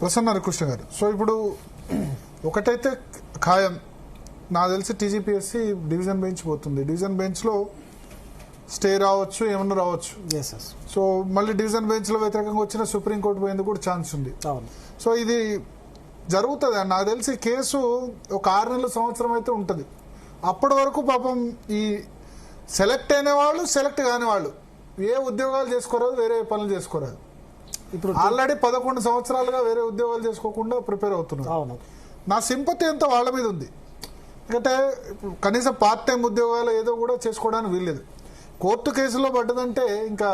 ప్రసన్న హరికృష్ణ గారు, సో ఇప్పుడు ఒకటైతే ఖాయం, నాకు తెలిసి టీజీపీఎస్సీ డివిజన్ బెంచ్ పోతుంది. డివిజన్ బెంచ్లో స్టే రావచ్చు, ఏమన్నా రావచ్చు. సో మళ్ళీ డివిజన్ బెంచ్లో వ్యతిరేకంగా వచ్చిన సుప్రీంకోర్టు పోయేందుకు కూడా ఛాన్స్ ఉంది. సో ఇది జరుగుతుంది. నాకు తెలిసి కేసు ఒక 6 నెలల సంవత్సరం అయితే ఉంటుంది. అప్పటి వరకు పాపం ఈ సెలెక్ట్ అయిన వాళ్ళు, సెలెక్ట్ కాని వాళ్ళు ఏ ఉద్యోగాలు చేసుకోరాదు, వేరే పనులు చేసుకోరాదు. ఇప్పుడు ఆల్రెడీ 11 సంవత్సరాలుగా వేరే ఉద్యోగాలు చేసుకోకుండా ప్రిపేర్ అవుతున్నారు. నా సింపతి అంతా వాళ్ళ మీద ఉంది. ఎందుకంటే కనీసం పార్ట్ టైం ఉద్యోగాలు ఏదో కూడా చేసుకోవడానికి వీల్లేదు. కోర్టు కేసులో పడ్డదంటే ఇంకా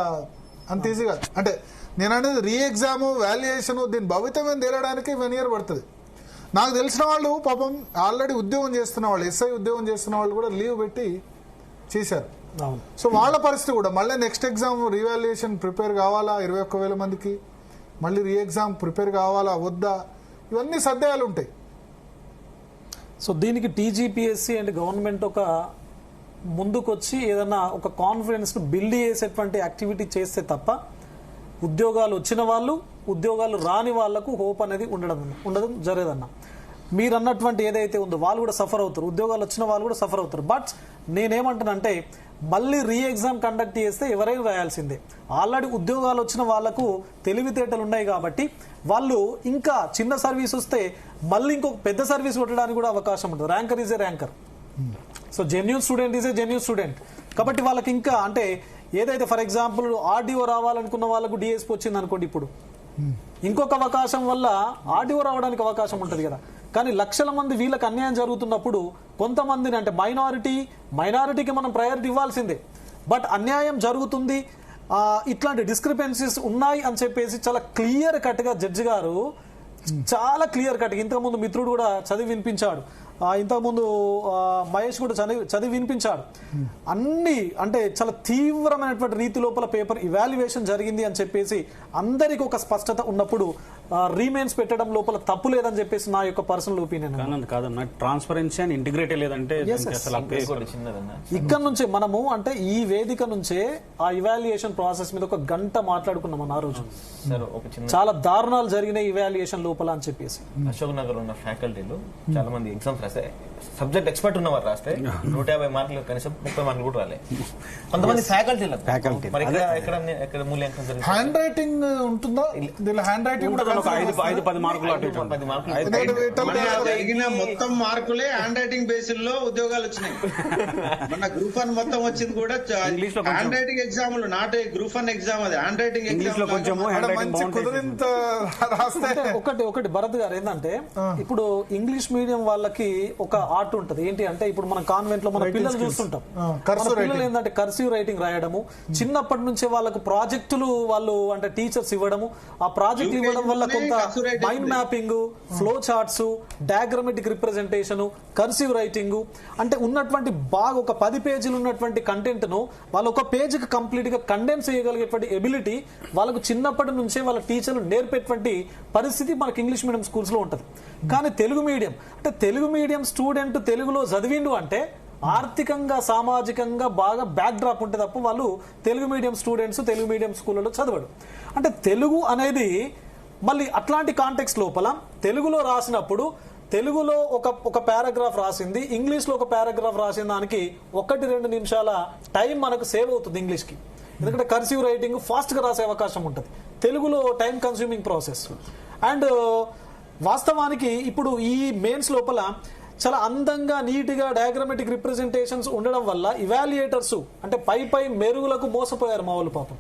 అంత ఈజీగా, అంటే నేను అనేది రీ ఎగ్జామ్, వాల్యుయేషన్, దీని భవితవ్యం తేలడానికి 1 year పడుతుంది. నాకు తెలిసిన వాళ్ళు పాపం ఆల్రెడీ ఉద్యోగం చేస్తున్న వాళ్ళు, ఎస్ఐ ఉద్యోగం చేస్తున్న వాళ్ళు కూడా లీవ్ పెట్టి చేశారు. సో వాళ్ళ పరిస్థితి కూడా మళ్ళీ నెక్స్ట్ ఎగ్జామ్ రీవాల్యుయేషన్ ప్రిపేర్ కావాలా, 21,000 మందికి మళ్ళీ రీ ఎగ్జామ్ ప్రిపేర్ కావాలా వద్దా, ఇవన్నీ సందేహాలు ఉంటాయి. సో దీనికి టీజీపీఎస్సీ అండ్ గవర్నమెంట్ ఒక ముందుకొచ్చి ఏదన్నా ఒక కాన్ఫిడెన్స్ బిల్డ్ చేసేటువంటి యాక్టివిటీ చేస్తే తప్ప ఉద్యోగాలు వచ్చిన వాళ్ళు, ఉద్యోగాలు రాని వాళ్లకు హోప్ అనేది ఉండడం జరగదన్న. మీరు అన్నటువంటి ఏదైతే ఉందో వాళ్ళు కూడా సఫర్ అవుతారు, ఉద్యోగాలు వచ్చిన వాళ్ళు కూడా సఫర్ అవుతారు. బట్ నేనేమంటానంటే మళ్ళీ రీ ఎగ్జామ్ కండక్ట్ చేస్తే ఎవరైనా రాయాల్సిందే. ఆల్రెడీ ఉద్యోగాలు వచ్చిన వాళ్లకు తెలివితేటలు ఉన్నాయి కాబట్టి వాళ్ళు ఇంకా చిన్న సర్వీస్ వస్తే మళ్ళీ ఇంకొక పెద్ద సర్వీస్ కొట్టడానికి కూడా అవకాశం ఉంటుంది. Ranker is a ranker. So genuine student is a genuine student. కాబట్టి వాళ్ళకి ఇంకా అంటే ఏదైతే ఫర్ ఎగ్జాంపుల్ ఆర్డీఓ రావాలనుకున్న వాళ్ళకు డిఎస్పీ వచ్చింది అనుకోండి, ఇప్పుడు ఇంకొక అవకాశం వల్ల ఆర్డీఓ రావడానికి అవకాశం ఉంటుంది కదా. కానీ లక్షల మంది వీళ్ళకి అన్యాయం జరుగుతున్నప్పుడు కొంతమందిని అంటే మైనారిటీకి మనం ప్రయారిటీ ఇవ్వాల్సిందే. బట్ అన్యాయం జరుగుతుంది, ఇట్లాంటి డిస్క్రిపెన్సీస్ ఉన్నాయి అని చెప్పేసి చాలా క్లియర్ కట్ గా జడ్జి గారు చాలా క్లియర్ కట్, ఇంతకుముందు మిత్రుడు కూడా చదివి వినిపించాడు, ఇంతకుముందు మహేష్ కూడా చదివి వినిపించాడు. అన్ని అంటే చాలా తీవ్రమైనటువంటి రీతి లోపల పేపర్ ఇవాల్యుయేషన్ జరిగింది అని చెప్పేసి అందరికి ఒక స్పష్టత ఉన్నప్పుడు రీమెయిన్స్ పెట్టడం లోపల తప్పు లేదని చెప్పేసి నా యొక్క పర్సనల్ ఒపీనియన్. కాదన్న, ట్రాన్స్పరెన్సీ అండ్ ఇంటిగ్రేటెడ్ లేదంటే ఇక్కడ నుంచే మనము అంటే ఈ వేదిక నుంచే ఆ ఇవాల్యుయేషన్ ప్రాసెస్ మీద 1 గంట మాట్లాడుకున్నాం ఆ రోజు. చాలా దారుణాలు జరిగినాయి ఇవాల్యుయేషన్ లోపల అని చెప్పేసి. అశోక్ నగర్ ఉన్న ఫ్యాకల్టీలు చాలా మంది ఎగ్జామ్స్ రాస్తే, సబ్జెక్ట్ ఎక్స్పర్ట్ ఉన్నవారు రాస్తే 150 మార్కులు కనీసం 30 మార్కులు కూడా రాలే. కొంతమంది ఫ్యాకల్టీలు మూల్యాంకనం హ్యాండ్ రైటింగ్ ఉంటుందా? హ్యాండ్ రైటింగ్ 5-10 మార్కులు మొత్తం మార్కులే హ్యాండ్ రైటింగ్ బేసిస్ లో ఉద్యోగాలు వచ్చినాయి. మన గ్రూప్ 1 మొత్తం వచ్చింది కూడా హ్యాండ్ రైటింగ్ ఎగ్జామ్ లో, నాట్ గ్రూప్ 1 ఎగ్జామ్, అది హ్యాండ్ రైటింగ్ ఎగ్జామ్. ఒకటి భరత్ గారు ఏంటంటే ఇప్పుడు ఇంగ్లీష్ మీడియం వాళ్ళకి ఒక ఆర్ట్ ఉంటది. ఏంటి అంటే ఇప్పుడు మన కాన్వెంట్ లో మన పిల్లలు చూస్తుంటాం, పిల్లలు ఏంటంటే కర్సివ్ రైటింగ్ రాయడము, చిన్నప్పటి నుంచే వాళ్ళకు ప్రాజెక్టులు వాళ్ళు అంటే టీచర్స్ ఇవ్వడము, ఆ ప్రాజెక్ట్ ఇవ్వడం వల్ల కొంత mind mapping, flow charts, diagrammatic representation, cursive writing అంటే ఉన్నటువంటి బాగా ఒక 10 పేజీలు ఉన్నటువంటి కంటెంట్ ను వాళ్ళు ఒక పేజీకి కంప్లీట్ గా కండెన్స్ చేయగలిగేటువంటి ఎబిలిటీ వాళ్ళకు చిన్నప్పటి నుంచే వాళ్ళ టీచర్లు నేర్పేటువంటి పరిస్థితి మనకి ఇంగ్లీష్ మీడియం స్కూల్స్ లో ఉంటది. కానీ తెలుగు మీడియం అంటే తెలుగు మీడియం స్టూడెంట్ తెలుగులో చదివిండు అంటే ఆర్థికంగా సామాజికంగా బాగా బ్యాక్ డ్రాప్ ఉంటే తప్ప వాళ్ళు Telugu medium students Telugu medium స్కూళ్ళలో చదవడు. అంటే తెలుగు అనేది మళ్ళీ అట్లాంటి కాంటెక్స్ట్ లోపల తెలుగులో రాసినప్పుడు తెలుగులో ఒక పారాగ్రాఫ్ రాసింది, ఇంగ్లీష్ లో ఒక పారాగ్రాఫ్ రాసిన దానికి 1-2 నిమిషాల టైం మనకు సేవ్ అవుతుంది ఇంగ్లీష్ కి. ఎందుకంటే కర్సివ్ రైటింగ్ ఫాస్ట్ గా రాసే అవకాశం ఉంటుంది, తెలుగులో టైం కన్స్యూమింగ్ ప్రాసెస్. అండ్ వాస్తవానికి ఇప్పుడు ఈ మెయిన్స్ లోపల చాలా అందంగా నీట్ గా డయాగ్రమెటిక్ రిప్రజెంటేషన్స్ ఉండడం వల్ల ఇవాల్యుయేటర్స్ అంటే పై మెరుగులకు మోసపోయారు మా వాళ్ళు పాపం.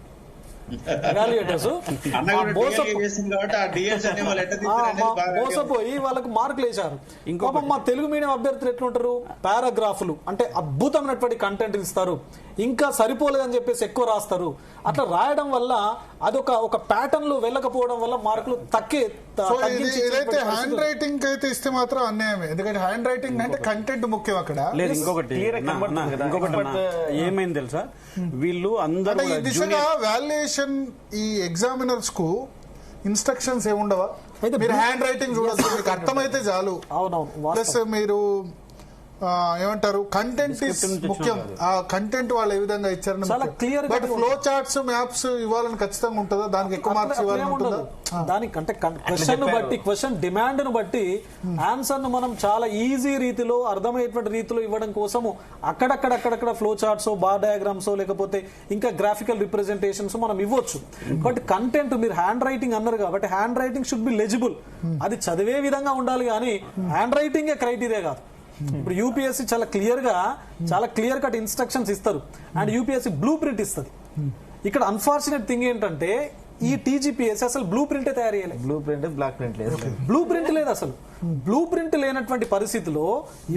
మోసపోయి వాళ్ళకు మార్కులు వేశారు. ఇంకొక మా తెలుగు మీడియం అభ్యర్థులు ఎట్లుంటారు, పారాగ్రాఫ్లు అంటే అద్భుతమైనటువంటి కంటెంట్ ఇస్తారు, ఇంకా సరిపోలేదని చెప్పేసి ఎక్కువ రాస్తారు. అట్లా రాయడం వల్ల అదొక ప్యాటర్న్ లో వెళ్ళకపోవడం వల్ల మార్కులు ఏదైతే హ్యాండ్ రైటింగ్ అయితే ఇస్తే మాత్రం అన్యాయమే. ఎందుకంటే హ్యాండ్ రైటింగ్ అంటే కంటెంట్ ముఖ్యం అక్కడ. ఇంకొకటి ఏమైంది తెలుసా, వీళ్ళు అందరూ వాల్యుయేషన్ ఈ ఎగ్జామినర్స్ కు ఇన్స్ట్రక్షన్స్ ఏముండవా? మీరు హ్యాండ్ రైటింగ్ చూడొచ్చు, మీకు అర్థమైతే చాలు. ప్లస్ మీరు ఏమంటారు కంటెంట్ ముఖ్యం. ఆ కంటెంట్ వాళ్ళు ఏ విధంగా ఇచ్చారని చాలా clear గా బట్ ఫ్లో చార్ట్స్ మ్యాప్స్ ఇవ్వాలని ఖచ్చితంగా ఉంటుందా? దానికి ఎక్కువ మార్క్స్ ఇవ్వాలని ఉంటుందా? దానికి అంటే క్వశ్చన్ బట్టి క్వశ్చన్ డిమాండ్ ను బట్టి ఆన్సర్ ను మనం చాలా ఈజీ రీతిలో అర్థమయ్యేటువంటి రీతిలో ఇవ్వడం కోసము అక్కడక్కడ ఫ్లో చార్ట్స్ బార్ డయాగ్రామ్స్ లేకపోతే ఇంకా గ్రాఫికల్ రిప్రజెంటేషన్స్ మనం ఇవ్వచ్చు. బట్ కంటెంట్ మీరు హ్యాండ్ రైటింగ్ అన్నారు కాబట్టి hand writing should be legible. అది చదివే విధంగా ఉండాలి కానీ హ్యాండ్ రైటింగ్ క్రైటీరియా కాదు. ఇప్పుడు యూపీఎస్సీ చాలా క్లియర్ కట్ ఇన్స్ట్రక్షన్స్ ఇస్తారు అండ్ యూపీఎస్సీ బ్లూ ప్రింట్ ఇస్తుంది. ఇక్కడ అన్ఫార్చునేట్ థింగ్ ఏంటంటే ఈ టీజీపీఎస్సీ అసలు బ్లూ ప్రింట్ తయారు చేయలేదు. బ్లూ ప్రింట్ బ్లాక్ ప్రింట్ లేదు. బ్లూ ప్రింట్ లేదు అసలు. బ్లూ ప్రింట్ లేనటువంటి పరిస్థితిలో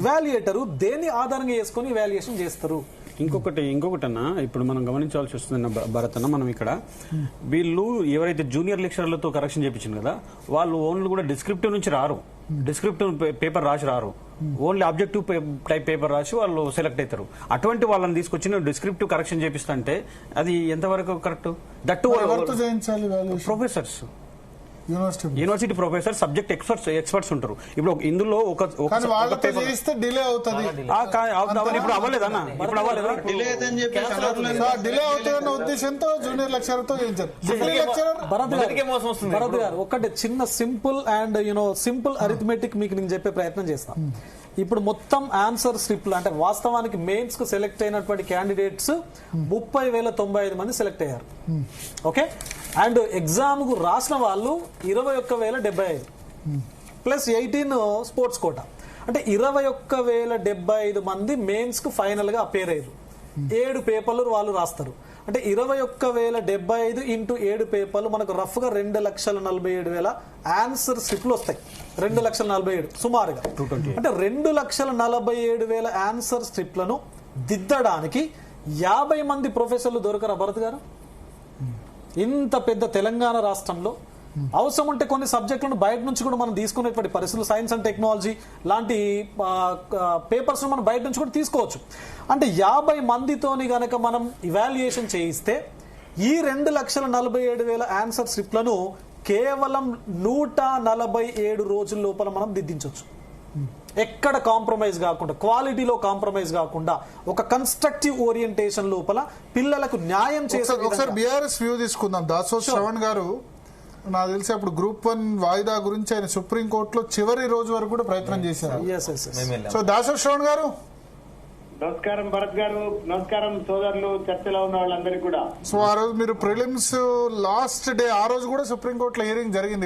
ఇవాల్యుయేటర్ దేని ఆధారంగా చేసుకుని ఇవాల్యుయేషన్ చేస్తారు. ఇంకొకటి అన్న, ఇప్పుడు మనం గమనించాల్సి వస్తుంది భరత్ అన్న, మనం ఇక్కడ వీళ్ళు ఎవరైతే జూనియర్ లెక్చరర్లతో కరెక్షన్ చేయించింది కదా, వాళ్ళు ఓన్లీ కూడా డిస్క్రిప్టివ్ నుంచి రారు, డిస్క్రిప్టివ్ పేపర్ రాసి రారు, ఓన్లీ ఆబ్జెక్టివ్ టైప్ పేపర్ రాసి వాళ్ళు సెలెక్ట్ అవుతారు. అటువంటి వాళ్ళని తీసుకొచ్చి డిస్క్రిప్టివ్ కరెక్షన్ చేపిస్తా అది ఎంతవరకు correct? That professors, university professor, subject experts ఉంటారు. ఇప్పుడు ఇందులో ఒక డిలే అవుతుంది. ఇప్పుడు అవ్వలేదన్నా, ఇప్పుడు అవ్వలేదా? డిలే అవుతుందన్న ఉద్దేశంతో జూనియర్ లెక్చరర్ తో చేయించారు. భరత్ గారు ఒకటి చిన్న సింపుల్ అండ్ సింపుల్ అరిథమెటిక్ మీకు నేను చెప్పే ప్రయత్నం చేస్తాను. ఇప్పుడు మొత్తం ఆన్సర్ స్క్రిప్ట్లు అంటే వాస్తవానికి మెయిన్స్ కు సెలెక్ట్ అయినటువంటి క్యాండిడేట్స్ 30,095 మంది సెలెక్ట్ అయ్యారు. ఓకే, అండ్ ఎగ్జామ్ కు రాసిన వాళ్ళు 21,075 ప్లస్ 18 స్పోర్ట్స్ కోటా. అంటే 21,075 మంది మెయిన్స్ కు ఫైనల్ గా అపేర్ అయ్యారు. 7 పేపర్లు వాళ్ళు రాస్తారు. అంటే 21,075 ఇంటూ 7 పేపర్లు మనకు రఫ్ గా 2,47,000 ఆన్సర్ స్క్రిప్ట్లు వస్తాయి. 2,47,000 సుమారుగా. అంటే 2,47,000 ఆన్సర్ స్క్రిప్ట్లను దిద్దడానికి 50 మంది ప్రొఫెసర్లు దొరకరా భరత్ గారు? ఇంత పెద్ద తెలంగాణ రాష్ట్రంలో అవసరం ఉంటే కొన్ని సబ్జెక్టులను బయట నుంచి కూడా మనం తీసుకునేటువంటి పరిస్థితులు, సైన్స్ అండ్ టెక్నాలజీ లాంటి పేపర్స్ మనం బయట నుంచి కూడా తీసుకోవచ్చు. అంటే 50 మందితోని గనక మనం ఇవాల్యుయేషన్ చేయిస్తే ఈ 2,47,000 ఆన్సర్ స్క్రిప్ట్లను కేవలం 147 రోజుల లోపల మనం దిద్దించవచ్చు. ఎక్కడ కాంప్రమైజ్ కాకుండా, క్వాలిటీలో కాంప్రమైజ్ కాకుండా, ఒక కన్స్ట్రక్టివ్ ఓరియంటేషన్ లోపల పిల్లలకు న్యాయం చేసే. ఒకసారి బీఆర్ఎస్ వ్యూ తీసుకుందాం. దాసో శ్రవణ్ గారు నాకు తెలిసి అప్పుడు గ్రూప్ 1 వాయిదా గురించి ఆయన సుప్రీంకోర్టులో చివరి రోజు వరకు కూడా ప్రయత్నం చేశారు. సో దాసో శ్రవణ్ గారు నమస్కారం. భరత్ గారు నమస్కారం. సోదరులు, చర్చలో ఉన్న వాళ్ళందరికీ కూడా. సో ఆ రోజు మీరు ప్రిలిమ్స్ లాస్ట్ డే ఆ రోజు కూడా సుప్రీంకోర్టులో హియరింగ్ జరిగింది కదా.